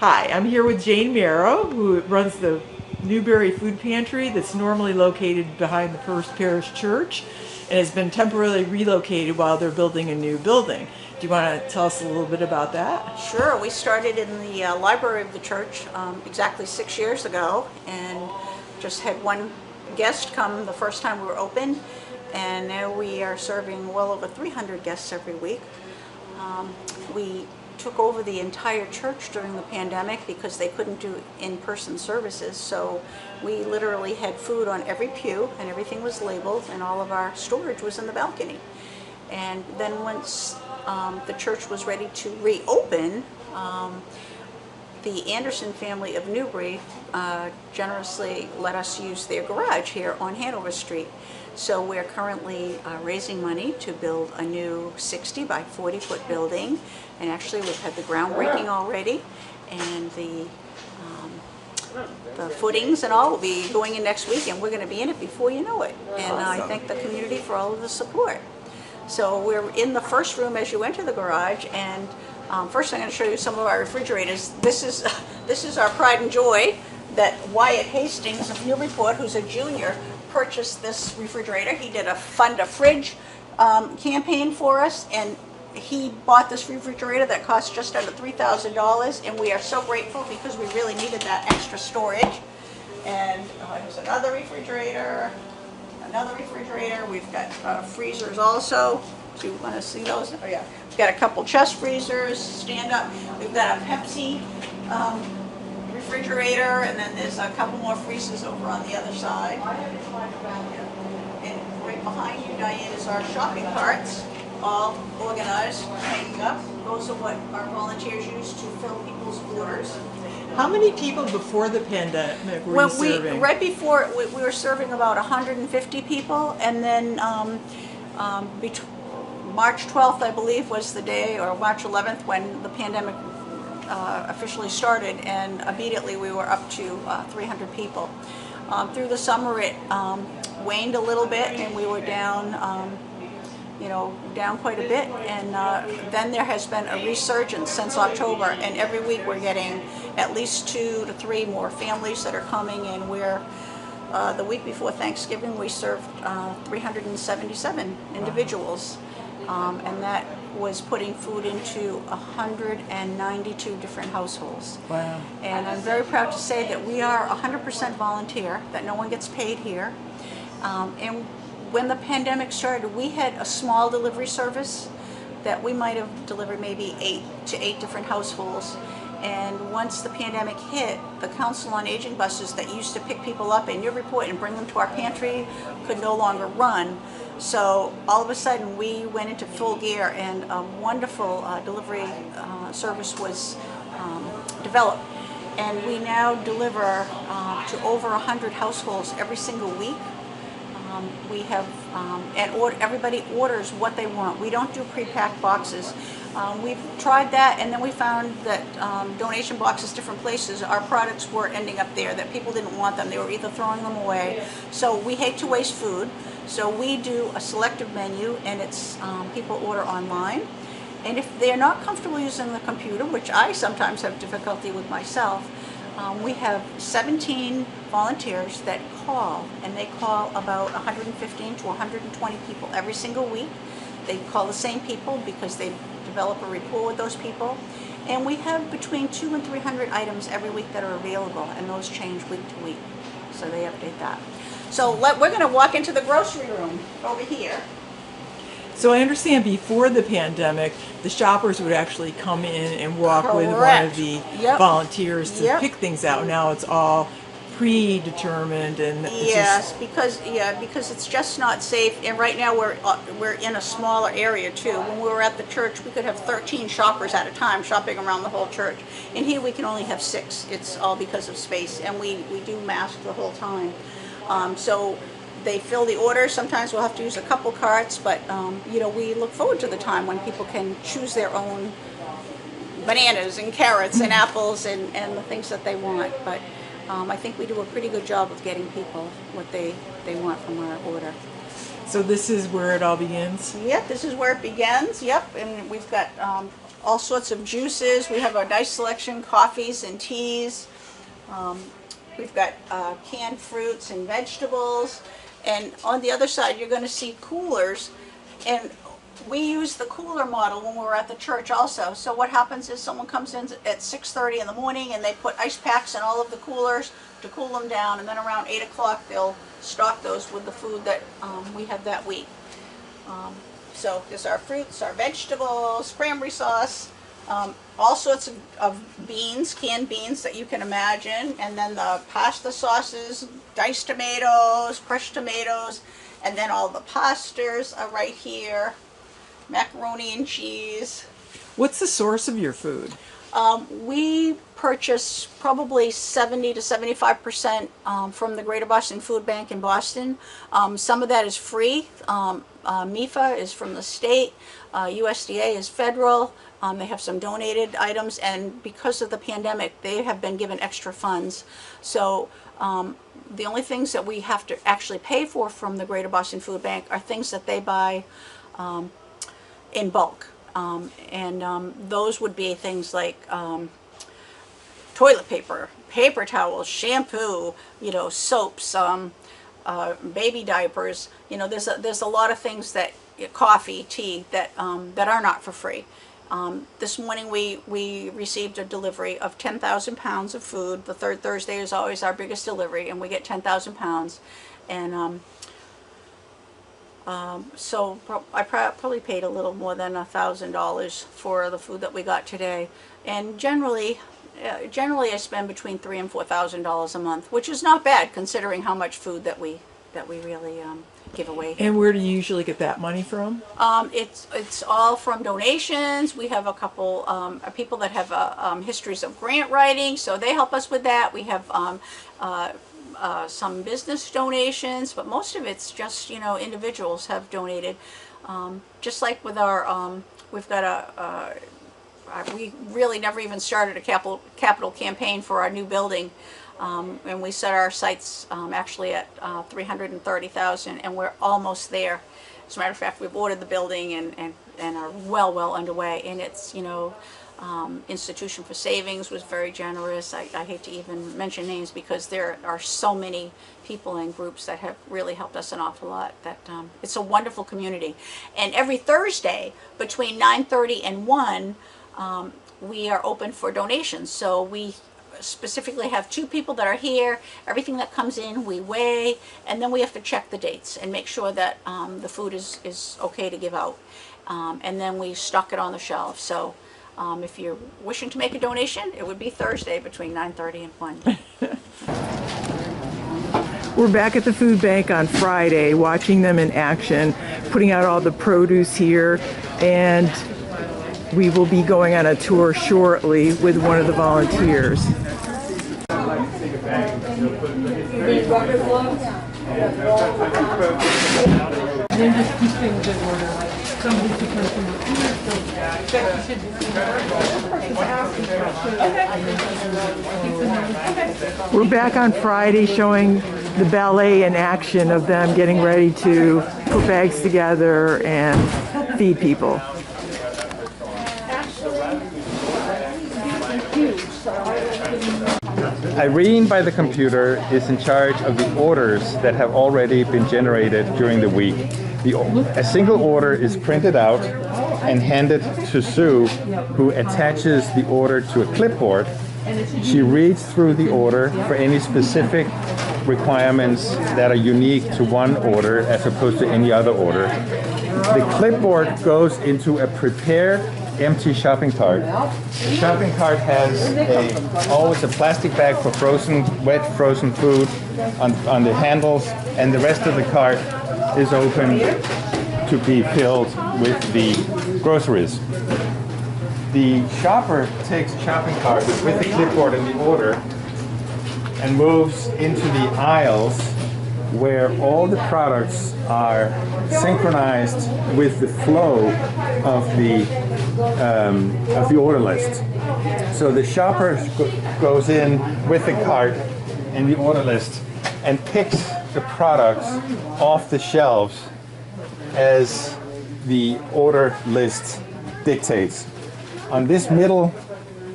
Hi, I'm here with Jane Merrow, who runs the Newbury Food Pantry that's normally located behind the First Parish Church and has been temporarily relocated while they're building a new building. Do you want to tell us a little bit about that? Sure, we started in the library of the church exactly 6 years ago, and just had one guest come the first time we were open, and now we are serving well over 300 guests every week. We took over the entire church during the pandemic because they couldn't do in-person services, so we literally had food on every pew and everything was labeled, and all of our storage was in the balcony. And then once the church was ready to reopen, the Anderson family of Newbury generously let us use their garage here on Hanover Street. So we're currently raising money to build a new 60 by 40 foot building, and actually we've had the groundbreaking already, and the footings and all will be going in next week, and we're going to be in it before you know it. And I thank the community for all of the support. So we're in the first room as you enter the garage, and first I'm going to show you some of our refrigerators. This is our pride and joy that Wyatt Hastings of Newburyport, who's a junior, purchased this refrigerator. He did a Fund a Fridge campaign for us, and he bought this refrigerator that cost just under $3,000, and we are so grateful because we really needed that extra storage. And here's another refrigerator. Another refrigerator. We've got freezers also. Do you want to see those? Oh yeah. We've got a couple chest freezers, stand up. We've got a Pepsi refrigerator, and then there's a couple more freezers over on the other side. And right behind you, Diane, is our shopping carts, all organized, hanging up. Those are what our volunteers use to fill people's orders. How many people before the pandemic were you serving? Right before, we were serving about 150 people, and then March 12th, I believe, was the day, or March 11th, when the pandemic officially started, and immediately we were up to 300 people. Through the summer, it waned a little bit, and we were down down quite a bit, and then there has been a resurgence since October, and every week we're getting at least 2 to 3 more families that are coming, and we're the week before Thanksgiving we served 377 individuals, and that was putting food into 192 different households. Wow. And I'm very proud to say that we are 100% volunteer, that no one gets paid here, and when the pandemic started, we had a small delivery service that we might have delivered maybe 8 to 8 different households. And once the pandemic hit, the Council on Aging buses that used to pick people up in Newburyport and bring them to our pantry could no longer run. So all of a sudden we went into full gear, and a wonderful delivery service was developed. And we now deliver to over 100 households every single week. We have, everybody orders what they want. We don't do pre-packed boxes. We've tried that, and then we found that donation boxes different places, our products were ending up there, that people didn't want them. They were either throwing them away. So we hate to waste food. So we do a selective menu, and it's people order online. And if they're not comfortable using the computer, which I sometimes have difficulty with myself, we have 17 volunteers that call, and they call about 115 to 120 people every single week. They call the same people because they develop a rapport with those people. And we have between 200 and 300 items every week that are available, and those change week to week. So they update that. So we're going to walk into the grocery room over here. So I understand before the pandemic, the shoppers would actually come in and walk with one of the volunteers to pick things out. Now it's all predetermined, and yes, because it's just not safe. And right now we're in a smaller area too. When we were at the church, we could have 13 shoppers at a time shopping around the whole church, and here we can only have 6. It's all because of space, and we do mask the whole time. So they fill the order. Sometimes we'll have to use a couple carts, but we look forward to the time when people can choose their own bananas and carrots and apples and the things that they want. But I think we do a pretty good job of getting people what they want from our order. So this is where it all begins? Yep, this is where it begins. Yep, and we've got all sorts of juices. We have a nice selection, coffees and teas. We've got canned fruits and vegetables. And on the other side, you're going to see coolers. And we use the cooler model when we're at the church also. So what happens is someone comes in at 6:30 in the morning and they put ice packs in all of the coolers to cool them down. And then around 8 o'clock, they'll stock those with the food that we have that week. So there's our fruits, our vegetables, cranberry sauce, all sorts of beans, canned beans that you can imagine, and then the pasta sauces, diced tomatoes, crushed tomatoes, and then all the pastas are right here, macaroni and cheese. What's the source of your food? We purchase probably 70 to 75% from the Greater Boston Food Bank in Boston. Some of that is free. MIFA is from the state. USDA is federal. They have some donated items, and because of the pandemic, they have been given extra funds. So the only things that we have to actually pay for from the Greater Boston Food Bank are things that they buy in bulk. Those would be things like toilet paper, paper towels, shampoo, soaps, baby diapers. There's a lot of things that, coffee, tea, that are not for free. This morning we received a delivery of 10,000 pounds of food. The third Thursday is always our biggest delivery, and we get 10,000 pounds. And so I probably paid a little more than $1,000 for the food that we got today. And generally I spend between $3,000 and $4,000 a month, which is not bad considering how much food that we really give away. And where do you usually get that money from? It's all from donations. We have a couple people that have histories of grant writing, so they help us with that. We have some business donations, but most of it's just individuals have donated. Just like with our, we've got we really never even started a capital campaign for our new building. And we set our sights actually at 330,000, and we're almost there. As a matter of fact, we've ordered the building and are well underway. And it's, Institution for Savings was very generous. I hate to even mention names because there are so many people and groups that have really helped us an awful lot. That it's a wonderful community. And every Thursday between 9:30 and 1, we are open for donations. So we specifically have 2 people that are here. Everything that comes in we weigh, and then we have to check the dates and make sure that the food is okay to give out, and then we stock it on the shelf. So if you're wishing to make a donation, it would be Thursday between 9:30 and 1. We're back at the food bank on Friday, watching them in action, putting out all the produce here, and we will be going on a tour shortly with one of the volunteers. Then just keep things in order. Somebody should come from the We're back on Friday showing the ballet in action of them getting ready to put bags together and feed people. Irene, by the computer, is in charge of the orders that have already been generated during the week. A single order is printed out and handed to Sue, who attaches the order to a clipboard. She reads through the order for any specific requirements that are unique to one order as opposed to any other order. The clipboard goes into a prepared empty shopping cart. The shopping cart has always a plastic bag for wet frozen food on the handles, and the rest of the cart is open to be filled with the groceries. The shopper takes the shopping cart with the clipboard and the order and moves into the aisles where all the products are synchronized with the flow of the order list. So the shopper goes in with the cart and the order list and picks the products off the shelves as the order list dictates. On this middle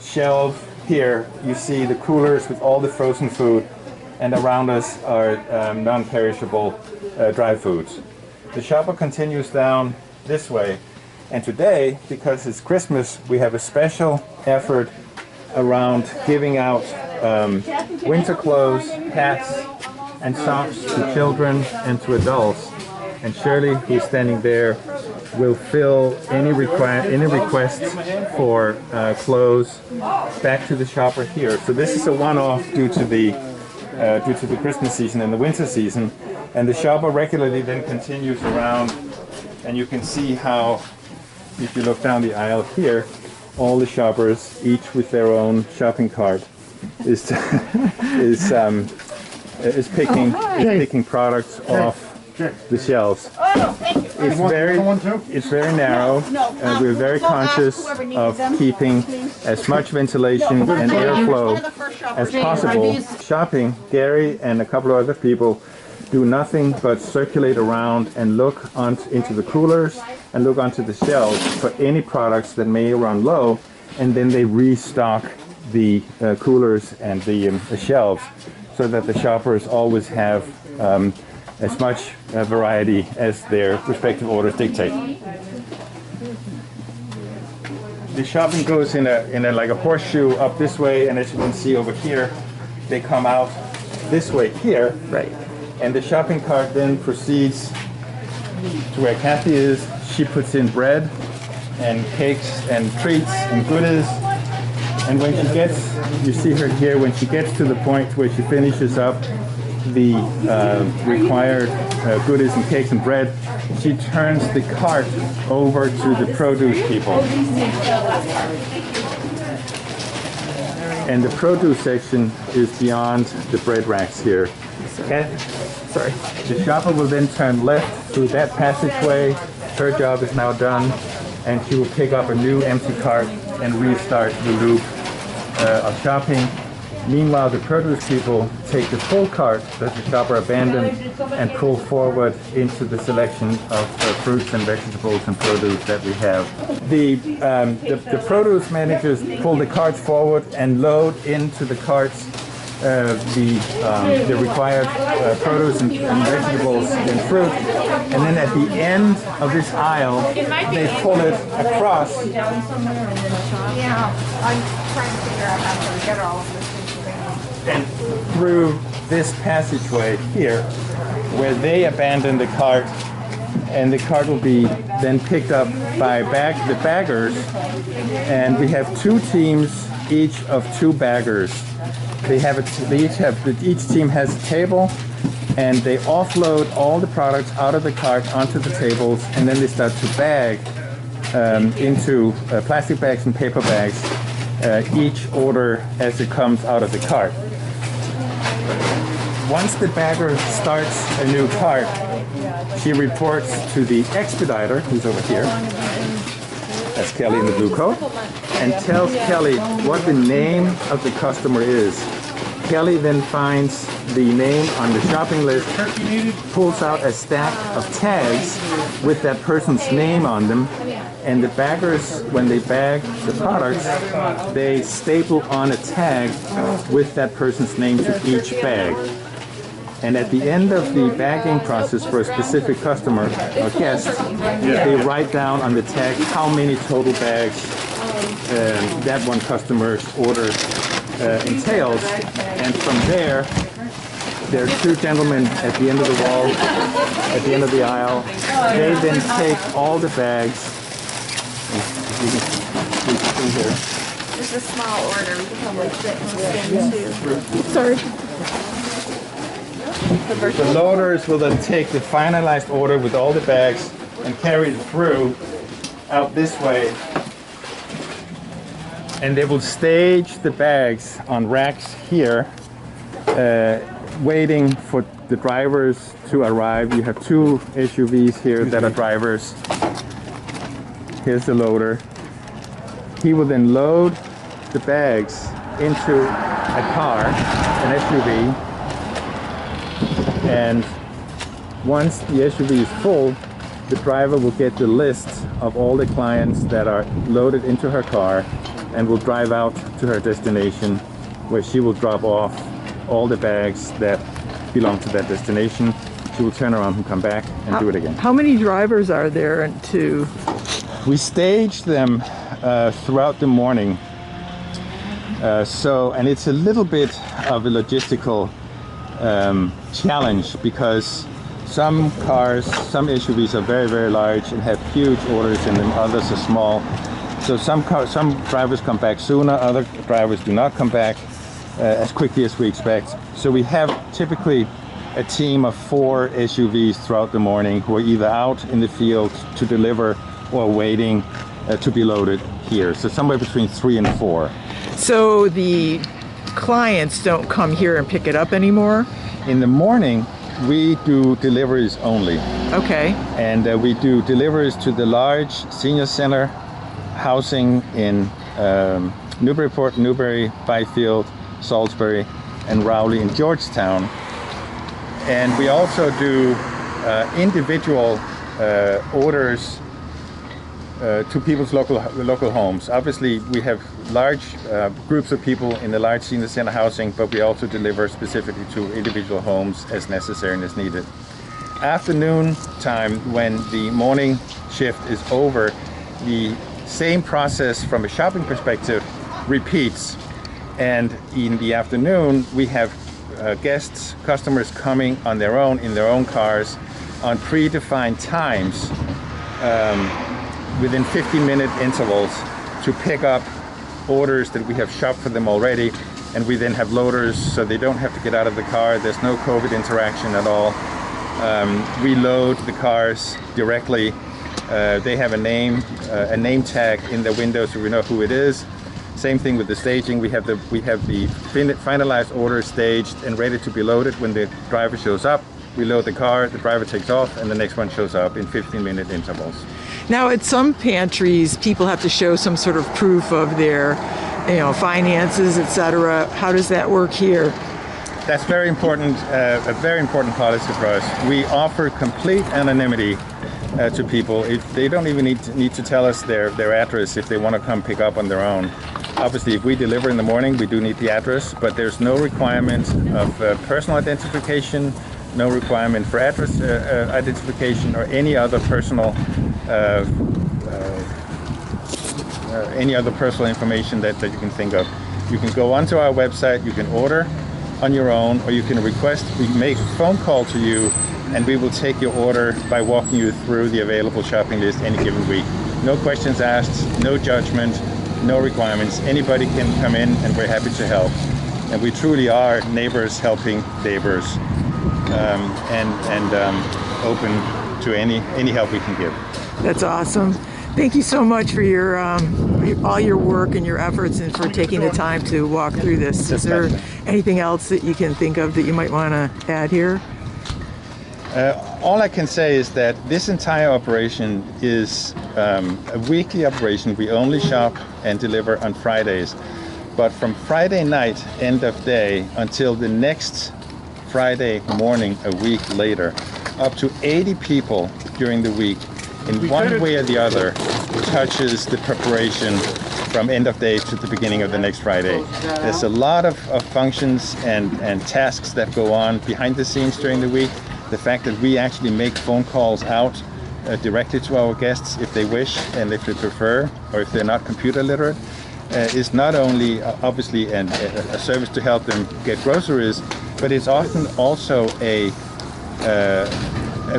shelf here, you see the coolers with all the frozen food, and around us are non-perishable dry foods. The shopper continues down this way, and today, because it's Christmas, we have a special effort around giving out winter clothes, hats, and socks to children and to adults. And Shirley, who's standing there, will fill any requests for clothes back to the shopper here. So this is a one-off due to the Christmas season and the winter season. And the shopper regularly then continues around, and you can see how, if you look down the aisle here, all the shoppers, each with their own shopping cart, is picking products off the shelves. It's very narrow. We're very conscious of keeping as much ventilation and airflow as possible. Shopping, Gary and a couple of other people do nothing but circulate around and look into the coolers and look onto the shelves for any products that may run low, and then they restock the coolers and the shelves so that the shoppers always have as much variety as their respective orders dictate. The shopping goes in a like a horseshoe up this way, and as you can see over here, they come out this way here. Right. And the shopping cart then proceeds to where Kathy is. She puts in bread and cakes and treats and goodies. And when she gets, you see her here, when she gets to the point where she finishes up the required goodies and cakes and bread, she turns the cart over to the produce people. And the produce section is beyond the bread racks here. Okay? Sorry. The shopper will then turn left through that passageway. Her job is now done, and she will pick up a new empty cart and restart the loop of shopping. Meanwhile, the produce people take the full cart that the shopper abandoned and pull forward into the selection of fruits and vegetables and produce that we have. The produce managers pull the carts forward and load into the carts the required produce and vegetables and fruit, and then at the end of this aisle, they pull it across. Yeah, I'm trying to figure out how to get all of this. And through this passageway here, where they abandon the cart, and the cart will be then picked up by the baggers, and we have two teams, each of two baggers. Each team has a table, and they offload all the products out of the cart onto the tables, and then they start to bag into plastic bags and paper bags, each order as it comes out of the cart. Once the bagger starts a new cart, she reports to the expediter, who's over here, that's Kelly in the blue coat, and tells Kelly what the name of the customer is. Kelly then finds the name on the shopping list, pulls out a stack of tags with that person's name on them, and the baggers, when they bag the products, they staple on a tag with that person's name to each bag. And at the end of the bagging process for a specific customer or guest, they write down on the tag how many total bags that one customer's order entails. And from there are two gentlemen at the end of the wall, at the end of the aisle. They then take all the bags. You can see here. It's a small order. We can probably fit in too. Sorry. The loaders will then take the finalized order with all the bags and carry it through out this way. And they will stage the bags on racks here, waiting for the drivers to arrive. You have two SUVs here that are drivers. Here's the loader. He will then load the bags into a car, an SUV, and once the SUV is full, the driver will get the list of all the clients that are loaded into her car and will drive out to her destination, where she will drop off all the bags that belong to that destination. She will turn around and come back and do it again. How many drivers are there to? We stage them throughout the morning. And it's a little bit of a logistical challenge, because some cars, some SUVs are very, very large and have huge orders in them, others are small. So some drivers come back sooner, other drivers do not come back as quickly as we expect. So we have typically a team of 4 SUVs throughout the morning who are either out in the field to deliver or waiting to be loaded here. So somewhere between 3 and 4. So the clients don't come here and pick it up anymore? In the morning, we do deliveries only. Okay. And we do deliveries to the large senior center housing in Newburyport, Newbury, Byfield, Salisbury, and Rowley in Georgetown. And we also do individual orders to people's local homes. Obviously, we have large groups of people in the large senior center housing, but we also deliver specifically to individual homes as necessary and as needed. Afternoon time, when the morning shift is over, the same process from a shopping perspective repeats. And in the afternoon, we have guests, customers coming on their own, in their own cars, on predefined times, within 15-minute intervals, to pick up orders that we have shopped for them already. And we then have loaders, so they don't have to get out of the car. There's no COVID interaction at all. We load the cars directly. They have a name tag in the window, so we know who it is. Same thing with the staging. We have the finalized order staged and ready to be loaded when the driver shows up. We load the car, the driver takes off, and the next one shows up in 15-minute intervals. Now, at some pantries, people have to show some sort of proof of their, finances, etc. How does that work here? That's very important. A very important policy for us. We offer complete anonymity to people. They don't even need to tell us their address if they want to come pick up on their own. Obviously, if we deliver in the morning, we do need the address, but there's no requirement of personal identification, no requirement for address identification or any other personal information that you can think of. You can go onto our website, you can order on your own, or you can request. We make a phone call to you, and we will take your order by walking you through the available shopping list any given week. No questions asked, no judgment, no requirements. Anybody can come in, and we're happy to help. And we truly are neighbors helping neighbors, and open to any help we can give. That's awesome. Thank you so much for your all your work and your efforts, and for taking the time to walk through this. Is there anything else that you can think of that you might want to add here? All I can say is that this entire operation is a weekly operation. We only shop and deliver on Fridays. But from Friday night, end of day, until the next Friday morning a week later, up to 80 people during the week, in one way or the other, touches the preparation from end of day to the beginning of the next Friday. There's a lot of functions and tasks that go on behind the scenes during the week. The fact that we actually make phone calls out directly to our guests if they wish and if they prefer, or if they're not computer literate, is not only obviously a service to help them get groceries, but it's often also a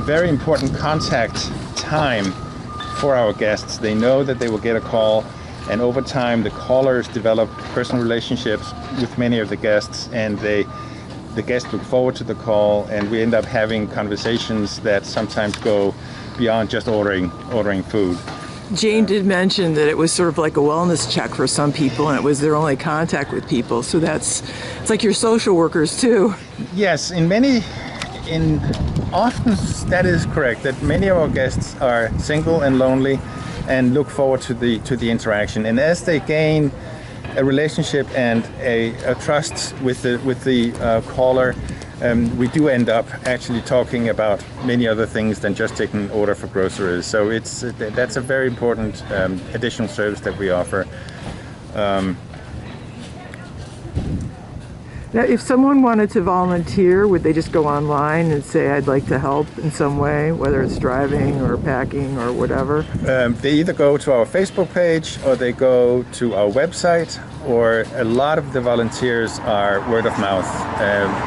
very important contact time for our guests. They know that they will get a call, and over time the callers develop personal relationships with many of the guests, and the guests look forward to the call, and we end up having conversations that sometimes go beyond just ordering food. Jane did mention that it was sort of like a wellness check for some people, and it was their only contact with people. So it's like your social workers too. Yes, often that is correct, that many of our guests are single and lonely and look forward to the interaction. And as they gain a relationship and a trust with the caller, we do end up actually talking about many other things than just taking an order for groceries. So that's a very important additional service that we offer. Now, if someone wanted to volunteer, would they just go online and say, I'd like to help in some way, whether it's driving or packing or whatever? They either go to our Facebook page or they go to our website, or a lot of the volunteers are word of mouth.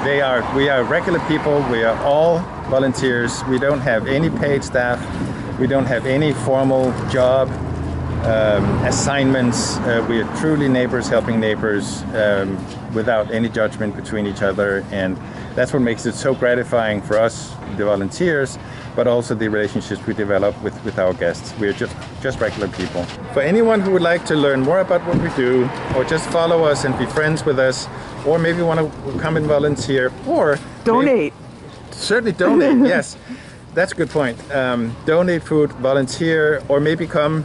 We are regular people. We are all volunteers. We don't have any paid staff. We don't have any formal job assignments. We are truly neighbors helping neighbors without any judgment between each other, and that's what makes it so gratifying for us, the volunteers, but also the relationships we develop with our guests. We're just regular people. For anyone who would like to learn more about what we do, or just follow us and be friends with us, or maybe want to come and volunteer, or Donate. Certainly donate. Yes. That's a good point. Donate food, volunteer, or maybe become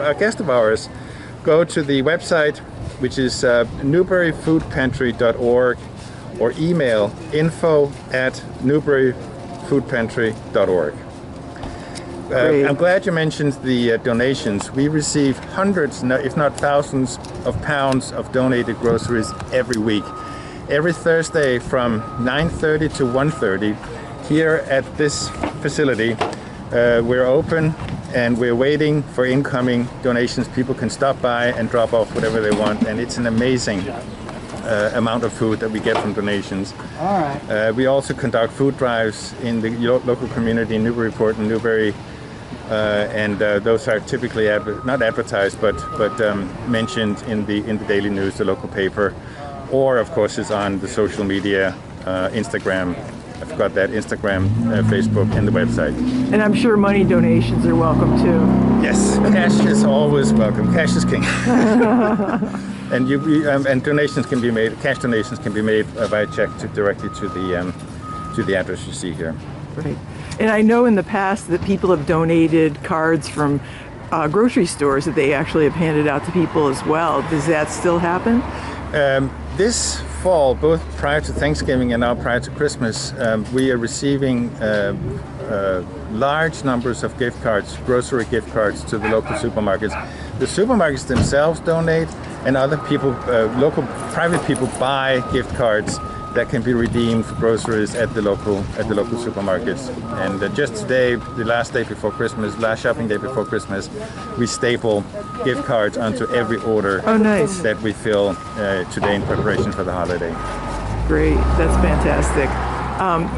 a guest of ours. Go to the website, which is newburyfoodpantry.org, or email info@newburyfoodpantry.org. I'm glad you mentioned the donations. We receive hundreds, if not thousands, of pounds of donated groceries every week. Every Thursday from 9:30 to 1:30. Here at this facility, we're open and we're waiting for incoming donations. People can stop by and drop off whatever they want, and it's an amazing amount of food that we get from donations. All right. We also conduct food drives in the local community in Newburyport and Newbury, and those are typically not advertised, but mentioned in the daily news, the local paper, or of course it's on the social media, Instagram. I forgot that, Instagram, Facebook, and the website. And I'm sure money donations are welcome too. Yes, cash is always welcome. Cash is king. And donations can be made. Cash donations can be made by check directly to the address you see here. Right. And I know in the past that people have donated cards from grocery stores that they actually have handed out to people as well. Does that still happen? This fall, both prior to Thanksgiving and now prior to Christmas, we are receiving large numbers of gift cards, grocery gift cards to the local supermarkets. The supermarkets themselves donate, and other people, local private people, buy gift cards that can be redeemed for groceries at the local supermarkets. And just today, the last day before Christmas, last shopping day before Christmas, we staple gift cards onto every order. Oh, nice. That we fill today in preparation for the holiday. Great, that's fantastic.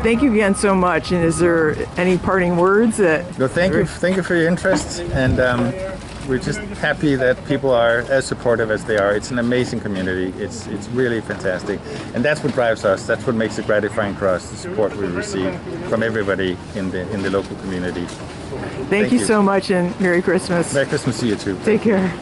Thank you again so much. And is there any parting words? No, thank you for your interest, and we're just happy that people are as supportive as they are. It's an amazing community. It's really fantastic, and that's what drives us. That's what makes it gratifying for us, the support we receive from everybody in the local community. Thank you so much, and Merry Christmas. Merry Christmas to you too. Take care.